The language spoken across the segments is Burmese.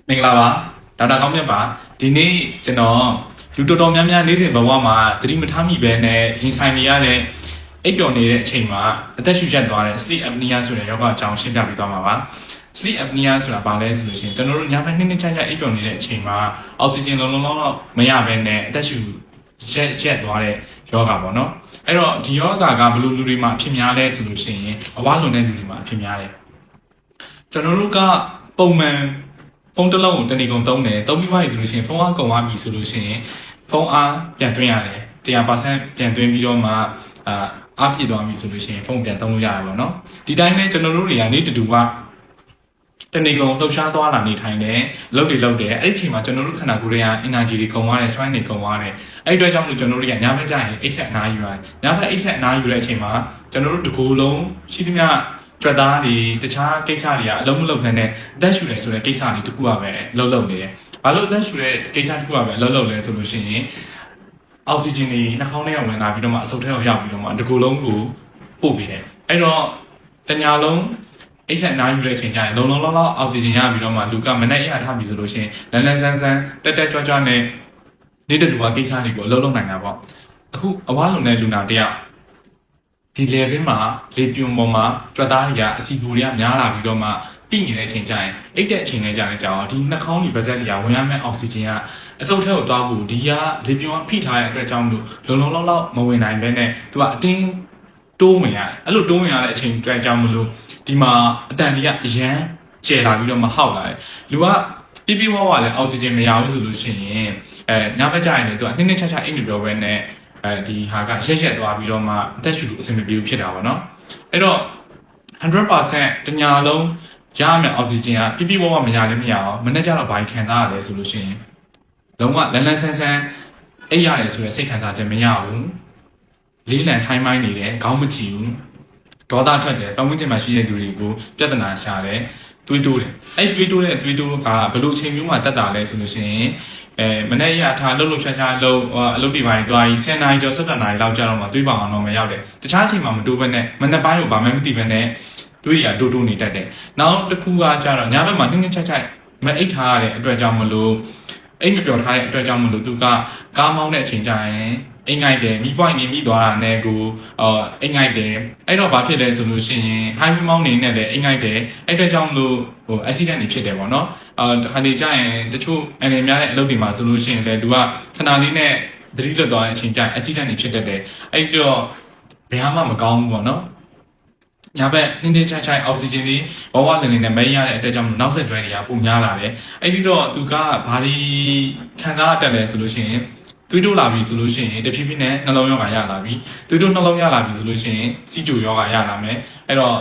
မင်္ဂလာပါဒေါက်တာကောင်းမြတ်ပါဒီနေ့ကျွန်တော်လူတော်တော်များများနေ့စဉ်ဘဝမှာသတိမထားမိပဲနဲ့ရင်ဆိုင်နေရတဲ့အိပ်ပျော်နေတဲ့အချိန်မှာအသက်ရှူရက်သွားတဲ့ sleep apnea ဆိုတဲ့ယောဂအကြောင်းရှင်းပြပေးသွားမှာပါ sleep apnea ဆိုတာဘာလဲဆိုလို့ရှိရင်ကျွန်တော်တို့ညဘက်နှစ်ချာအိပ်ပျော်နေတဲ့အချိန်မှာအောက်ဆီဂျင်လုံးမရဘဲနဲ့အသက်ရှူရက်သွားတဲ့ယောဂပေါ့နော်အဲ့တော့ဒီယောဂကဘယ်လိုလူတွေမှာအဖြစ်များလဲဆိုလို့ရှိရင်အဝါလွန်တဲ့လူတွေမှာအဖြစ်များတယ်ကျွန်တော်တို့ကပုံမှန်ဖုန်းတစ်လုံးကိုတနေ့ကုန်သုံးတယ်သုံးပြီးမှဆိုလို့ရှိရင်ဖုန်းအားကုန်သွားပြီဆိုလို့ရှိရင်ဖုန်းအားပြန်သွင်းရတယ်100%ပြန်သွင်းပြီးတော့မှအားပြည့်သွားပြီဆိုလို့ရှိရင်ဖုန်းပြန်သုံးလို့ရတယ်ပေါ့နော်ဒီတိုင်းပဲကျွန်တော်တို့တွေကနေ့တူကတနေ့ကုန်လှုပ်ရှားသွားလာနေထိုင်တယ်လုပ်တယ်အဲ့ဒီအချိန်မှာကျွန်တော်တို့ခန္ဓာကိုယ်တွေက energy တွေကုန်သွားတယ်စွမ်းတွေကုန်သွားတယ်အဲ့ဒီအတွက်ကြောင့်မို့ကျွန်တော်တို့တွေကညဘက်ကျရင်အိပ်ဆက်အနားယူရတယ်ညဘက်အိပ်ဆက်အနားယူတဲ့အချိန်မှာကျွန်တော်တို့တကူလုံးရှိသမျှကြွက်သားတွေတခြားကိစ္စတွေကအလုံးမလုံးနဲ့အသက်ရှူတယ်ဆိုတဲ့ကိစ္စတွေတခုပါပဲလှုပ်နေတယ်။ဘာလို့အသက်ရှူတဲ့ကိစ္စတခုပါပဲလှုပ်လဲဆိုလို့ရှိရင်အောက်ဆီဂျင်တွေနှာခေါင်းထဲဝင်လာပြီးတော့မှအဆုတ်ထဲရောက်ပြီးတော့မှတကူလုံးကိုပို့ပေးတယ်။အဲ့တော့တညာလုံးအိတ်ဆက်နားယူတဲ့အချိန်ကျရင်လုံလောက်အောက်ဆီဂျင်ရပြီးတော့မှလူကမနဲ့ရထားပြီဆိုလို့ရှိရင်လန်းဆန်းတက်ကြွနဲ့နေတဲ့လူကကိစ္စတွေကိုလှုပ်နိုင်တာပေါ့။အခုအဝါလုံးတဲ့လူနာတယောက်ဒီ level မှာလေပြွန်ပေါ်မှာကြွက်သားတွေကအစီအပူတွေကများလာပြီးတော့မှပြိနေတဲ့အချိန်ကျရင်အိတ်တဲ့အချိန်လေးကြာနေကြအောင်ဒီနှာခေါင်းဒီပါးစပ်တွေကဝင်ရမယ့်အောက်ဆီဂျင်ကအစုပ်ထဲကိုသွားဖို့ဒီကလေပြွန်ကဖိထားတဲ့အတွက်ကြောင့်မလို့လုံလောက်မဝင်နိုင်ဘဲနဲ့သူကအတင်းတိုးဝင်ရတယ်အဲ့လိုတိုးဝင်ရတဲ့အချိန်အတွက်ကြောင့်မလို့ဒီမှာအတန်တွေကအရန်ကျယ်လာပြီးတော့မှဟောက်လာတယ်လူကပြဝလည်းအောက်ဆီဂျင်မရဘူးဆိုလို့ရှိရင်ညဘက်ကျရင်လည်းသူကနှင်းချအိတ်မပြောဘဲနဲ့ဒီဟာကရက်သွားပြီးတော့မှအသက်ရှူလို့အဆင်မပြေဘူးဖြစ်တာပေါ့နော်အဲ့တော့ 100% တညာလုံးရမယ်အောက်ဆီဂျင်ကပြမရလည်းမရအောင်မနေ့ကျတော့ဘိုင်ခံစားရတယ်ဆိုလို့ရှိရင်လုံးဝလန်းဆန်းအိပ်ရတယ်ဆိုရယ်စိတ်ခံစားချက်မရဘူးလေးလံထိုင်းမိုင်းနေတယ်ခေါင်းမချီဘူးဒေါသထွက်တယ်ပတ်ဝန်းကျင်မှာရှိတဲ့လူတွေကိုပြဿနာရှာတယ်တွေးတိုးတယ်အဲ့တွေးတိုးကဘယ်လိုအချိန်မျိုးမှာတက်တာလဲဆိုလို့ရှိရင်မနေ့ရထားလှုပ်ရှားလို့အလုပ်တွေပိုင်းသွားပြီး10နာရီကျော်17နာရီလောက်ကြာတော့မှတွေးပါအောင်တော့မရောက်တယ်တခြားအချိန်မှာမတိုးဘဲနဲ့မနေ့ပိုင်းကိုဘာမှမသိဘဲနဲ့တွေးရတိုးနေတတ်တယ်နောက်တစ်ခုကကြာတော့ညဘက်မှာနှင်းချိုက်မအိတ်ထားရတဲ့အတွက်ကြောင့်မလို့အိတ်မပြောထားတဲ့အတွက်ကြောင့်မလို့သူကကားမောင်းတဲ့အချိန်ကျရင်အိမ်ငိုက်တယ်မိပွိုင်းနေမိသွားတာနဲ့ကိုအိမ်ငိုက်တယ်အဲ့တော့ဘာဖြစ်လဲဆိုလို့ရှိရင် high မောင်းနေနဲ့လည်းအိမ်ငိုက်တယ်အဲ့အတွက်ကြောင့်လို့accident တွေဖြစ်တယ်ပေါ့နော်တခါနေကျရင်တချို့အနေများတဲ့အလုပ်တွေမှာဆိုလို့ရှိရင်လည်းသူကခဏလေးနဲ့သတိလွတ်သွားတဲ့အချိန်ကျရင် accident တွေဖြစ်တတ်တယ်အဲ့တော့ဘယ်မှမကောင်းဘူးပေါ့နော်ညာဘက်နှင်းချိုင်အောက်ဆီဂျင်တွေဘဝလည်နဲ့မရတဲ့အတွက်ကြောင့်နောက်ဆက်တွဲတွေကပိုများလာတယ်အဲ့ဒီတော့သူကဘာတွေခံစားတတ်လဲဆိုလို့ရှိရင်သွေးတိုးလာပြီဆိုလို့ရှိရင်တဖြည်းဖြည်းနဲ့နှလုံးရောဂါရလာပြီသွေးတိုးနှလုံးရလာပြီဆိုလို့ရှိရင်စီးကျိုရောဂါရလာမယ်အဲ့တော့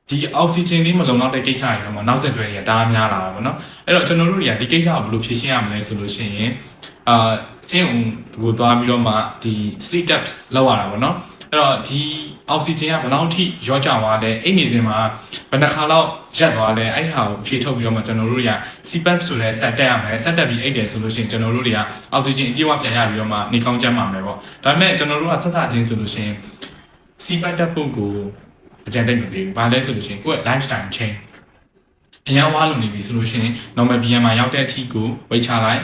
ဒီအောက်ဆီဂျင်လေးမလုံလောက်တဲ့ကိစ္စတွေတော့နောက်ဆက်တွဲတွေကတအားများလာတာပေါ့နော်အဲ့တော့ကျွန်တော်တို့တွေကဒီကိစ္စကိုဘယ်လိုဖြေရှင်းရမလဲဆိုလို့ရှိရင်ဆေးရုံကိုသွားပြီးတော့မှဒီ sleep taps လောက်ရတာပေါ့နော်အဲ့တော့ဒီအောက်ဆီဂျင်ကဘယ်လောက်ထိရောကျသွားလဲအဲ့နေစဉ်မှာဘယ်နှခါလောက်ရက်သွားလဲအဲ့ဟာကိုဖြည့်ထုတ်ပြီးတော့မှကျွန်တော်တို့တွေက CPAP ဆိုတဲ့ဆက်တက်ရမယ်ဆက်တက်ပြီးအိတ်တယ်ဆိုလို့ရှိရင်ကျွန်တော်တို့တွေကအောက်ဆီဂျင်အပြည့်အဝပြန်ရပြီးတော့မှနေကောင်းကျန်းမာမယ်ပေါ့ဒါပေမဲ့ကျွန်တော်တို့ကဆက်ချင်းဆိုလို့ရှိရင် CPAP တက်ဖို့ကိုအကြံပေးမပေးဘူးဘာလဲဆိုလို့ရှိရင်ကိုယ့်ရဲ့ lifestyle change အရင်ဝါလုံနေပြီဆိုလို့ရှိရင် normal BMI ရောက်တဲ့အထိကိုဝေးချလိုက်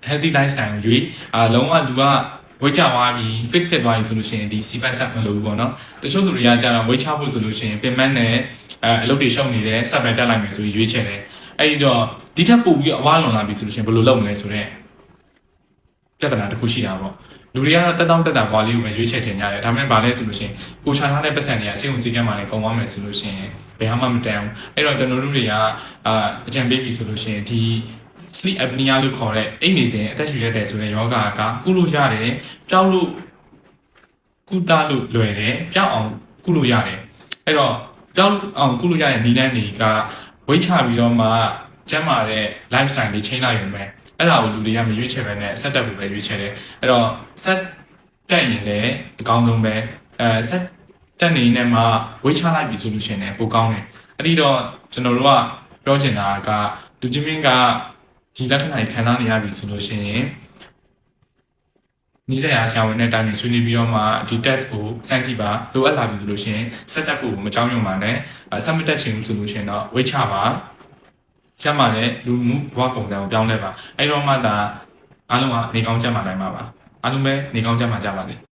healthy lifestyle ကိုရွေးလုံးဝလူကဝေးချသွားပြီး fit ဖြစ်သွားပြီဆိုလို့ရှိရင်ဒီ CPAP ဆက်မလို့ဘူးပေါ့နော်တချို့သူတွေကကြာတော့ဝေးချဖို့ဆိုလို့ရှိရင်ပင်မနဲ့အလုပ်တွေရှုံနေတယ်ဆက်ပဲတက်လိုက်မယ်ဆိုပြီးရွေးချယ်တယ်အဲ့ဒီတော့ဒီထက်ပိုပြီးအဝါလွန်လာပြီဆိုလို့ရှိရင်ဘယ်လိုလုပ်မလဲဆိုတော့ပြဿနာတစ်ခုရှိတာပေါ့လူတွေကတော့တက်တာကွာလေးကိုပဲရွေးချယ်ချင်ကြတယ်ဒါပေမဲ့ဗာလဲဆိုလို့ရှိရင်ကိုချာထားတဲ့ပတ်စံတွေကစိတ်ဝင်စိတ်ကမ်းမှလည်းကုန်သွားမယ်ဆိုလို့ရှိရင်ဘယ်မှမတန်ဘူးအဲ့တော့ကျွန်တော်တို့တွေကအကြံပေးပြီဆိုလို့ရှိရင်ဒီ sleep apnea လို့ခေါ်တဲ့အိပ်နေစဉ်အသက်ရှူရတယ်ဆိုတဲ့ယောဂကကုလို့ရတယ်ပျောက်လို့ကုသလို့လွယ်တယ်ပျောက်အောင်ကုလို့ရတယ်အဲ့တော့ပျောက်အောင်ကုလို့ရတဲ့နည်းလမ်းတွေကဝိတ်ချပြီးတော့မှကျန်းမာတဲ့ lifestyle တွေချိန်လိုက်ရုံပဲအဲ့ဒါကိုလူတွေကမရွေးချယ်ပဲနဲ့ဆက်တက်ဖို့ပဲရွေးချယ်တယ်အဲ့တော့ဆက်တက်ရင်လည်းအကောင်းဆုံးပဲဆက်တက်နေနဲ့မှဝိတ်ချလိုက်ပြီဆိုလို့ရှိရင်လည်းပိုကောင်းတယ်အဲ့ဒီတော့ကျွန်တော်တို့ကပြောချင်တာကလူချင်းမင်းကဒီလက္ခဏာတွေခံစားနေရပြီဆိုလို့ရှိရင်နီးစပ်ရာဆရာဝန်နဲ့တိုင်ပင်ဆွေးနွေးပြီးတော့မှဒီ test ကိုစမ်းကြည့်ပါလိုအပ်လာပြီဆိုလို့ရှိရင်ဆက်တက်ဖို့မကြောက်ရွံ့ပါနဲ့ဆက်မတက်ချင်ဘူးဆိုလို့ရှိရင်တော့ဝေးချပါ ချက်မှလည်းလူမှုဘဝပုံစံကိုပြောင်းလဲပါအဲ့တော့မှသာအားလုံးကနေကောင်းကြမှာနိုင်မှာပါအားလုံးပဲနေကောင်းကြမှာကြပါစေ